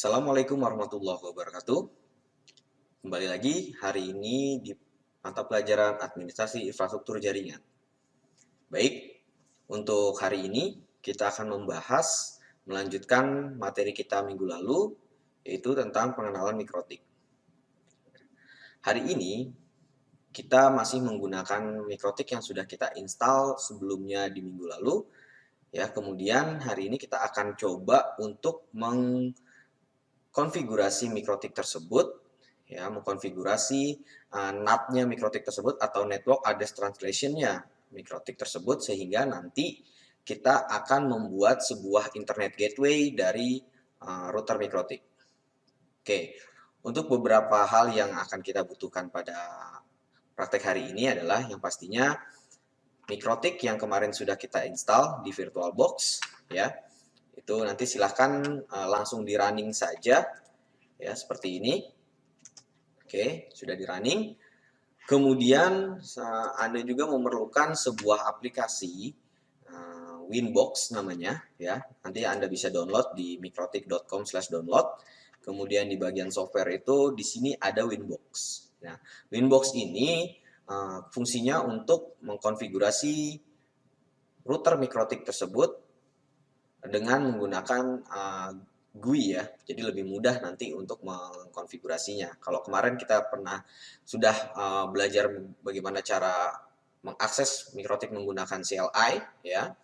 Assalamualaikum warahmatullahi wabarakatuh. Kembali lagi hari ini di mata pelajaran Administrasi Infrastruktur Jaringan. Baik, untuk hari ini kita akan melanjutkan materi kita minggu lalu, yaitu tentang pengenalan mikrotik. Hari ini kita masih menggunakan mikrotik yang sudah kita install sebelumnya di minggu lalu. Ya, kemudian hari ini kita akan coba untuk mengkonfigurasi mikrotik tersebut, ya, mengkonfigurasi NAT-nya mikrotik tersebut atau Network Address Translation-nya mikrotik tersebut, sehingga nanti kita akan membuat sebuah internet gateway dari router mikrotik. Oke, untuk beberapa hal yang akan kita butuhkan pada praktek hari ini adalah yang pastinya mikrotik yang kemarin sudah kita install di VirtualBox, ya. Itu nanti silahkan langsung di running saja, ya, seperti ini. Oke, sudah di running. Kemudian Anda juga memerlukan sebuah aplikasi Winbox namanya, ya. Nanti Anda bisa download di mikrotik.com/download. Kemudian di bagian software itu di sini ada Winbox. Nah, Winbox ini fungsinya untuk mengkonfigurasi router mikrotik tersebut dengan menggunakan GUI, ya, jadi lebih mudah nanti untuk mengkonfigurasinya. Kalau kemarin kita sudah belajar bagaimana cara mengakses mikrotik menggunakan CLI, ya.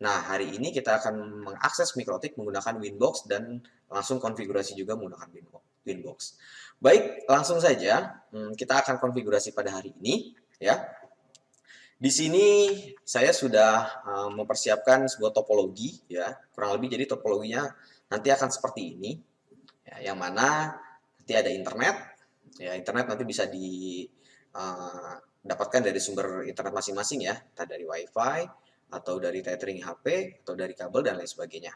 Nah, hari ini kita akan mengakses mikrotik menggunakan Winbox dan langsung konfigurasi juga menggunakan Winbox. Baik, langsung saja kita akan konfigurasi pada hari ini, ya. Di sini saya sudah mempersiapkan sebuah topologi, ya, kurang lebih. Jadi topologinya nanti akan seperti ini, ya, yang mana nanti ada internet, ya, internet nanti bisa didapatkan dari sumber internet masing-masing, ya, entah dari WiFi atau dari tethering HP atau dari kabel dan lain sebagainya.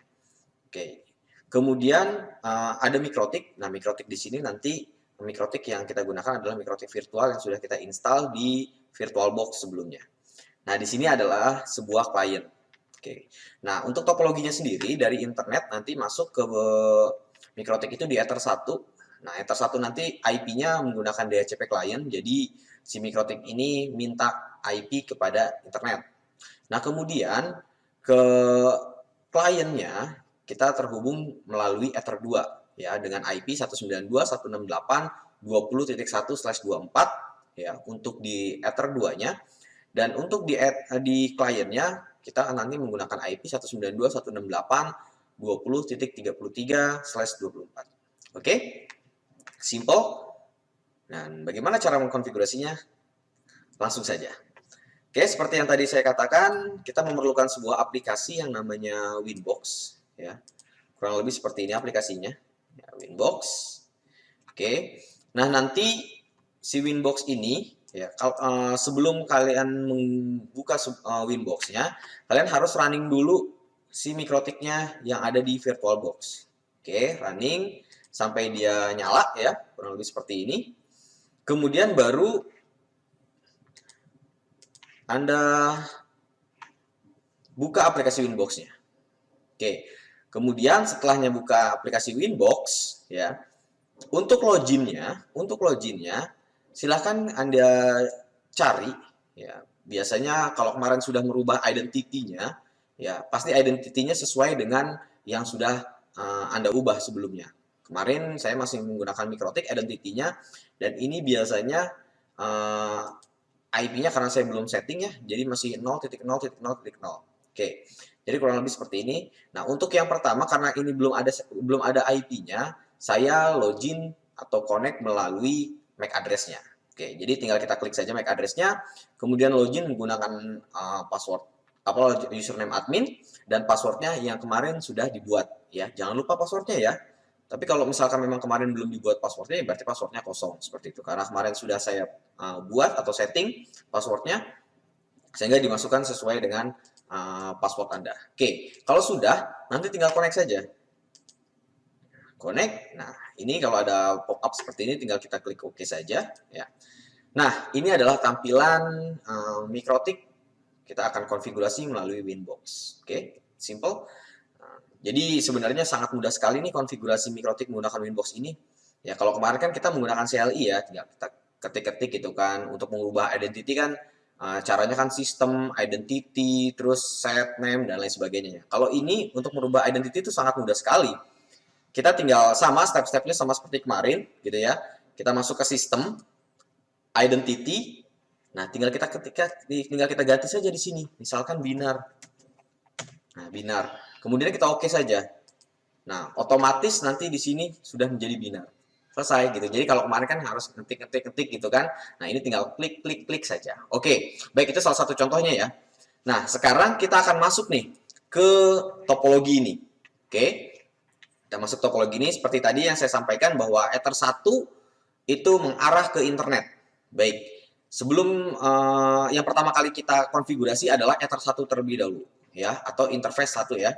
Oke, kemudian ada mikrotik. Nah, mikrotik di sini nanti mikrotik yang kita gunakan adalah mikrotik virtual yang sudah kita install di VirtualBox sebelumnya. Nah, di sini adalah sebuah klien. Oke. Nah, untuk topologinya sendiri dari internet nanti masuk ke mikrotik itu di Ether 1. Nah, Ether 1 nanti IP-nya menggunakan DHCP client, jadi si mikrotik ini minta IP kepada internet. Nah, kemudian ke kliennya kita terhubung melalui Ether 2, ya, dengan IP 192.168.20.1/24, ya, untuk di Ether 2-nya. Dan untuk di kliennya kita nanti menggunakan IP 192.168.20.33/24. Oke? Simple. Dan bagaimana cara mengkonfigurasinya? Langsung saja. Oke, seperti yang tadi saya katakan, kita memerlukan sebuah aplikasi yang namanya Winbox, ya. Kurang lebih seperti ini aplikasinya, ya, Winbox. Oke. Nah, nanti si Winbox ini, ya, sebelum kalian membuka Winbox-nya, kalian harus running dulu si mikrotiknya yang ada di VirtualBox. Oke, running sampai dia nyala, ya, kurang lebih seperti ini. Kemudian baru Anda buka aplikasi Winbox-nya. Oke, kemudian setelahnya buka aplikasi Winbox, ya, untuk loginnya, silahkan Anda cari, ya. Biasanya kalau kemarin sudah merubah identity-nya, ya, pasti identity-nya sesuai dengan yang sudah Anda ubah sebelumnya. Kemarin saya masih menggunakan mikrotik identity-nya, dan ini biasanya IP-nya karena saya belum setting, ya, jadi masih 0.0.0.0. Oke, jadi kurang lebih seperti ini. Nah, untuk yang pertama karena ini belum ada IP-nya, saya login atau connect melalui MAC address-nya. Oke, jadi tinggal kita klik saja MAC address-nya, kemudian login menggunakan password username admin dan password-nya yang kemarin sudah dibuat, ya. Jangan lupa password-nya, ya. Tapi kalau misalkan memang kemarin belum dibuat password-nya, berarti password-nya kosong seperti itu. Karena kemarin sudah saya buat atau setting password-nya sehingga dimasukkan sesuai dengan password Anda. Oke, kalau sudah, nanti tinggal connect saja. Connect. Nah, ini kalau ada pop-up seperti ini tinggal kita klik OK saja, ya. Nah, ini adalah tampilan mikrotik. Kita akan konfigurasi melalui Winbox. Oke, simple. Jadi sebenarnya sangat mudah sekali nih konfigurasi Mikrotik menggunakan Winbox ini. Ya kalau kemarin kan kita menggunakan CLI ya, tinggal kita ketik-ketik gitu kan. Untuk mengubah identity kan caranya kan sistem, identity, terus set name dan lain sebagainya. Kalau ini untuk merubah identity itu sangat mudah sekali. Kita tinggal sama step-stepnya sama seperti kemarin gitu ya. Kita masuk ke sistem, identity. Nah, tinggal kita ganti saja di sini. Misalkan binar. Nah, binar. Kemudian kita oke saja. Nah, otomatis nanti di sini sudah menjadi binar. Selesai gitu. Jadi kalau kemarin kan harus ketik gitu kan. Nah, ini tinggal klik saja. Oke, baik itu salah satu contohnya ya. Nah, sekarang kita akan masuk nih ke topologi ini. Oke. Kita masuk topologi ini seperti tadi yang saya sampaikan bahwa Ether 1 itu mengarah ke internet. Baik. Sebelum yang pertama kali kita konfigurasi adalah Ether 1 terlebih dahulu ya, atau interface 1 ya.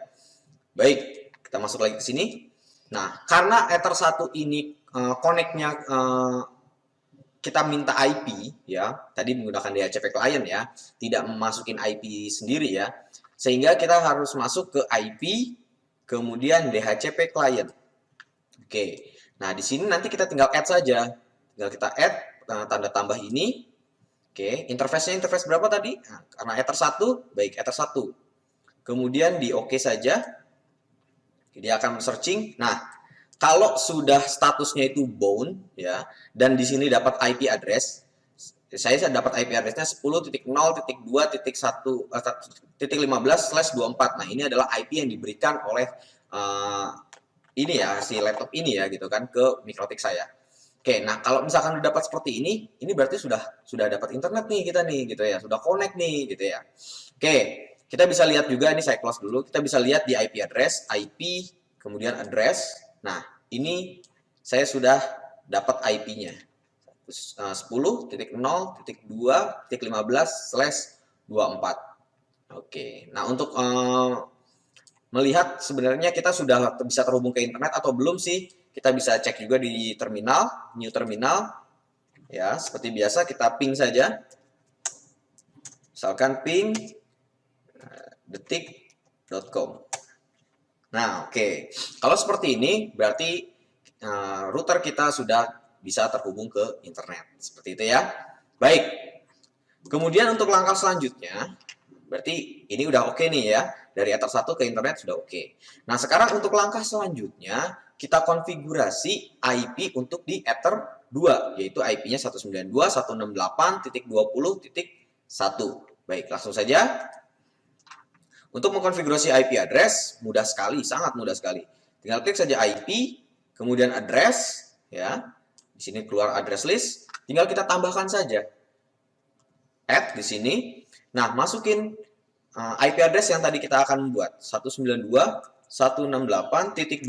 Baik, kita masuk lagi ke sini. Nah, karena Ether 1 ini connect-nya kita minta IP ya, tadi menggunakan DHCP client ya, tidak memasukin IP sendiri ya, sehingga kita harus masuk ke IP, kemudian DHCP client. Oke, nah di sini nanti kita tinggal add saja, tinggal kita add tanda tambah ini. Oke, interface-nya interface berapa tadi? Nah, karena Ether 1, baik Ether 1. Kemudian di oke saja, dia akan searching. Nah, kalau sudah statusnya itu bound ya, dan di sini dapat IP address, saya dapat IP addressnya 10.0.2.1.15/24. Nah, ini adalah IP yang diberikan oleh ini ya, si laptop ini ya gitu kan ke Mikrotik saya. Oke, nah kalau misalkan udah dapat seperti ini berarti sudah dapat internet nih kita nih gitu ya, sudah connect nih gitu ya. Oke, kita bisa lihat juga, ini saya close dulu, kita bisa lihat di IP address, IP, kemudian address. Nah, ini saya sudah dapat IP-nya. 10.0.2.15/24. Oke, nah untuk melihat sebenarnya kita sudah bisa terhubung ke internet atau belum sih, kita bisa cek juga di terminal, new terminal. Ya, seperti biasa kita ping saja. Misalkan ping detik.com. Nah, oke. Kalau seperti ini, berarti router kita sudah bisa terhubung ke internet. Seperti itu ya. Baik. Kemudian untuk langkah selanjutnya, berarti ini udah oke nih ya. Dari Ether 1 ke internet sudah oke. Nah, sekarang untuk langkah selanjutnya, kita konfigurasi IP untuk di Ether 2, yaitu IP-nya 192.168.20.1. Baik, langsung saja. Untuk mengkonfigurasi IP address, mudah sekali, sangat mudah sekali. Tinggal klik saja IP, kemudian address, ya. Di sini keluar address list, tinggal kita tambahkan saja. Add di sini. Nah, masukin IP address yang tadi kita akan buat, 192.168.20.1.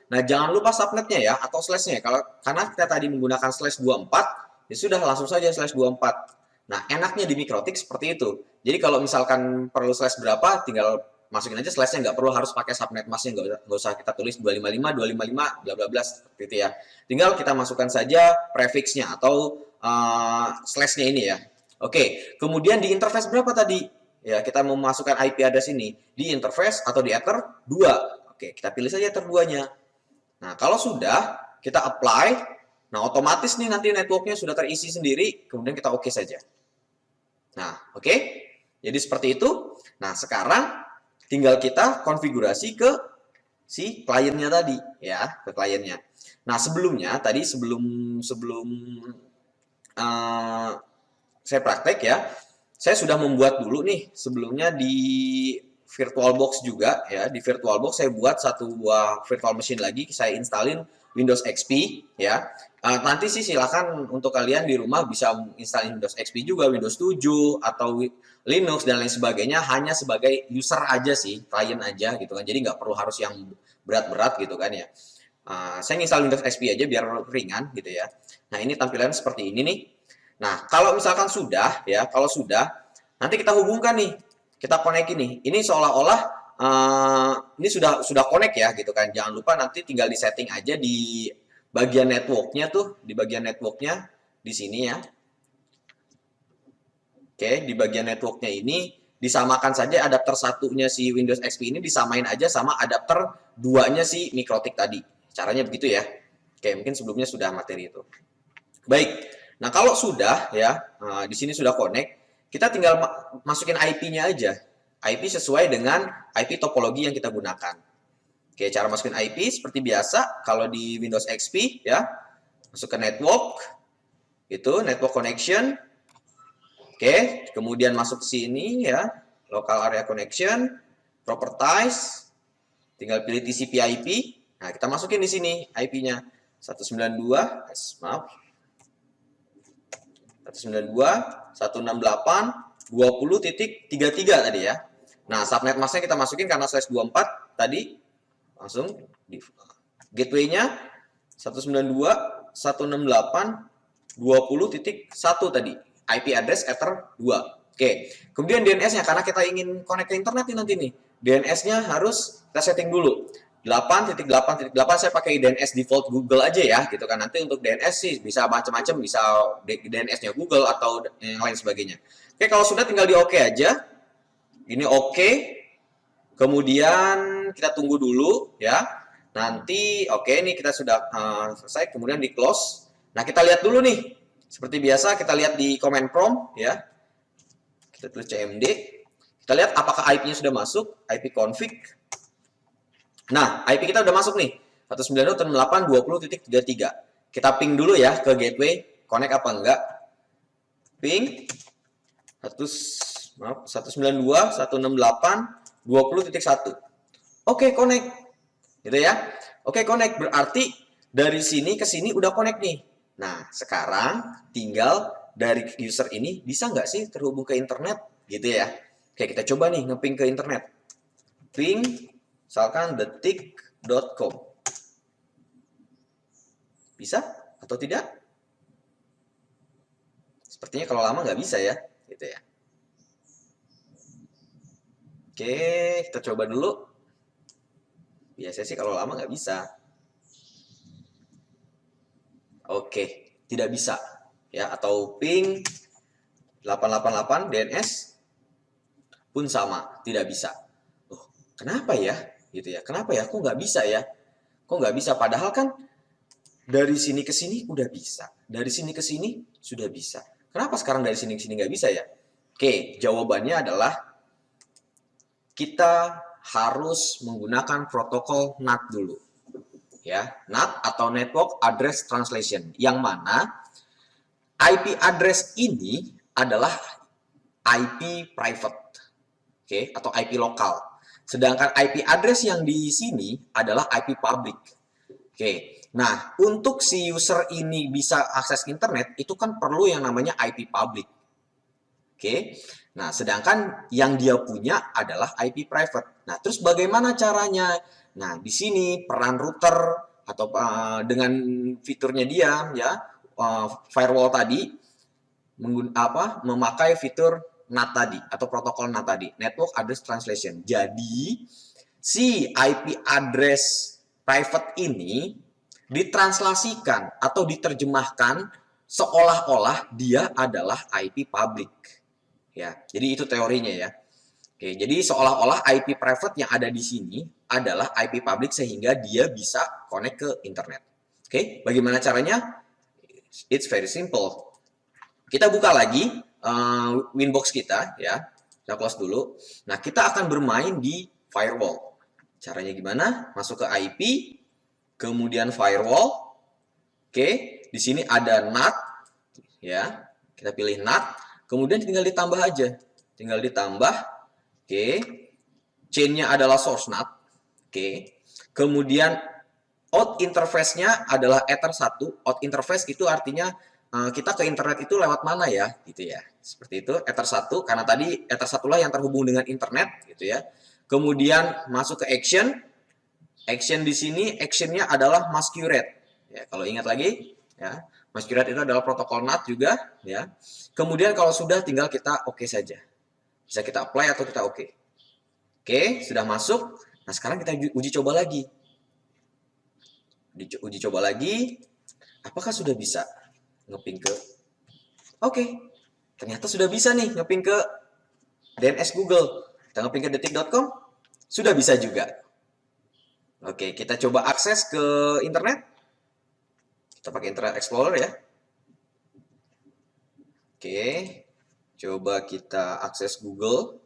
Nah, jangan lupa subnetnya ya, atau slashnya. Karena kita tadi menggunakan slash 24, ya sudah langsung saja slash 24. Nah, enaknya di Mikrotik seperti itu. Jadi kalau misalkan perlu slash berapa, tinggal masukin aja slashnya, nggak perlu harus pakai subnet masknya, nggak usah kita tulis 255, 255, bla bla bla seperti itu ya. Tinggal kita masukkan saja prefixnya atau slashnya ini ya. Oke, kemudian di interface berapa tadi? Ya, kita mau masukkan IP address ini di interface atau di Ether 2. Oke, kita pilih saja Ether 2-nya. Nah, kalau sudah, kita apply. Nah, otomatis nih nanti networknya sudah terisi sendiri, kemudian kita oke saja. Nah, oke. Jadi seperti itu. Nah, sekarang tinggal kita konfigurasi ke si kliennya tadi, ya, ke kliennya. Nah, sebelumnya tadi sebelum saya praktek ya, saya sudah membuat dulu nih sebelumnya di VirtualBox juga ya. Di VirtualBox saya buat satu buah virtual machine lagi, saya installin Windows XP ya. Nanti sih silakan untuk kalian di rumah bisa installin Windows XP juga, Windows 7 atau Linux dan lain sebagainya, hanya sebagai user aja sih, klien aja gitu kan. Jadi nggak perlu harus yang berat-berat gitu kan ya. Saya install Windows XP aja biar ringan gitu ya. Nah, ini tampilan seperti ini nih. Nah, kalau misalkan sudah ya, kalau sudah, nanti kita hubungkan nih, kita connect ini. Ini seolah-olah ini sudah connect ya gitu kan. Jangan lupa nanti tinggal di setting aja di bagian networknya tuh, di bagian networknya di sini ya. Oke, di bagian networknya ini disamakan saja adapter satunya si Windows XP ini disamain aja sama adapter 2-nya si Mikrotik tadi. Caranya begitu ya. Oke, mungkin sebelumnya sudah materi itu. Baik. Nah, kalau sudah ya, di sini sudah connect, kita tinggal masukin IP-nya aja. IP sesuai dengan IP topologi yang kita gunakan. Oke, cara masukin IP seperti biasa kalau di Windows XP ya. Masuk ke network. Itu network connection. Oke, kemudian masuk ke sini ya, local area connection, properties, tinggal pilih TCP/IP. Nah, kita masukin di sini IP-nya 192, maaf, 192.168.20.33 tadi ya. Nah, subnet masknya kita masukin karena /24 tadi, langsung di gateway-nya 192.168.20.1 tadi. IP address Ether 2. Oke. Kemudian DNS-nya karena kita ingin connect ke internet nanti nih. DNS-nya harus kita setting dulu. 8.8.8 saya pakai DNS default Google aja ya gitu kan. Nanti untuk DNS sih bisa macam-macam, bisa DNS-nya Google atau yang lain sebagainya. Oke, kalau sudah tinggal di oke aja. Ini oke. Kemudian kita tunggu dulu ya. Nanti oke nih kita sudah selesai, kemudian di close. Nah, kita lihat dulu nih. Seperti biasa kita lihat di command prompt ya. Kita tulis cmd. Kita lihat apakah IP-nya sudah masuk, IP config. Nah, IP kita udah masuk nih. 192.168.20.33. Kita ping dulu ya ke gateway, connect apa enggak. Ping 192.168.20.1. Oke, connect. Gitu ya. Oke, connect berarti dari sini ke sini udah connect nih. Nah, sekarang tinggal dari user ini bisa nggak sih terhubung ke internet gitu ya. Oke, kita coba nih ngeping ke internet. Ping, misalkan detik.com. Bisa atau tidak? Sepertinya kalau lama nggak bisa ya, gitu ya. Oke, kita coba dulu. Biasanya sih kalau lama nggak bisa. Oke, tidak bisa ya, atau ping 888 DNS pun sama, tidak bisa. Oh, kenapa ya? Gitu ya. Kenapa ya? Kok nggak bisa ya? Kok nggak bisa? Padahal kan dari sini ke sini udah bisa. Dari sini ke sini sudah bisa. Kenapa sekarang dari sini ke sini nggak bisa ya? Oke, jawabannya adalah kita harus menggunakan protokol NAT dulu. Ya, NAT atau Network Address Translation, yang mana IP address ini adalah IP private, oke, atau IP lokal. Sedangkan IP address yang di sini adalah IP public. Oke. Nah, untuk si user ini bisa akses internet itu kan perlu yang namanya IP public. Oke. Nah, sedangkan yang dia punya adalah IP private. Nah, terus bagaimana caranya? Nah, di sini peran router atau dengan fiturnya dia ya, firewall tadi memakai fitur NAT tadi atau protokol NAT tadi, Network Address Translation. Jadi, si IP address private ini ditranslasikan atau diterjemahkan seolah-olah dia adalah IP public. Ya, jadi itu teorinya ya. Oke, jadi seolah-olah IP private yang ada di sini adalah IP public sehingga dia bisa connect ke internet. Oke, bagaimana caranya? It's very simple. Kita buka lagi Winbox kita ya. Kita close dulu. Nah, kita akan bermain di firewall. Caranya gimana? Masuk ke IP, kemudian firewall. Oke, di sini ada NAT ya. Kita pilih NAT. Kemudian tinggal ditambah aja. Tinggal ditambah. Oke. Chain-nya adalah source NAT. Oke. Kemudian out interface-nya adalah Ether 1. Out interface itu artinya kita ke internet itu lewat mana ya, gitu ya. Seperti itu, Ether 1 karena tadi Ether 1 lah yang terhubung dengan internet, gitu ya. Kemudian masuk ke action. Action di sini action-nya adalah masquerade. Ya, kalau ingat lagi, ya. Masquerade itu adalah protokol NAT juga, ya. Kemudian kalau sudah tinggal kita oke saja. Bisa kita apply atau kita oke. Oke, sudah masuk. Nah, sekarang kita uji coba lagi. Uji coba lagi. Apakah sudah bisa ngeping ke? Oke. Ternyata sudah bisa nih ngeping ke DNS Google, tanggapinkedetik.com, sudah bisa juga. Oke, kita coba akses ke internet. Kita pakai Internet Explorer ya. Oke, coba kita akses Google,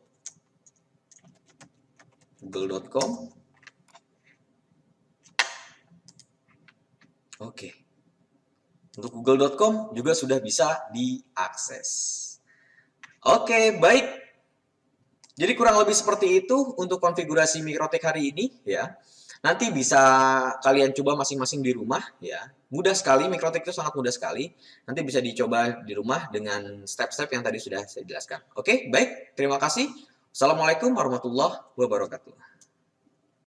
google.com. Oke, untuk google.com juga sudah bisa diakses. Oke, baik. Jadi kurang lebih seperti itu untuk konfigurasi Mikrotik hari ini ya. Nanti bisa kalian coba masing-masing di rumah ya. Mudah sekali, Mikrotik itu sangat mudah sekali. Nanti bisa dicoba di rumah dengan step-step yang tadi sudah saya jelaskan. Oke, baik. Terima kasih. Assalamualaikum warahmatullahi wabarakatuh.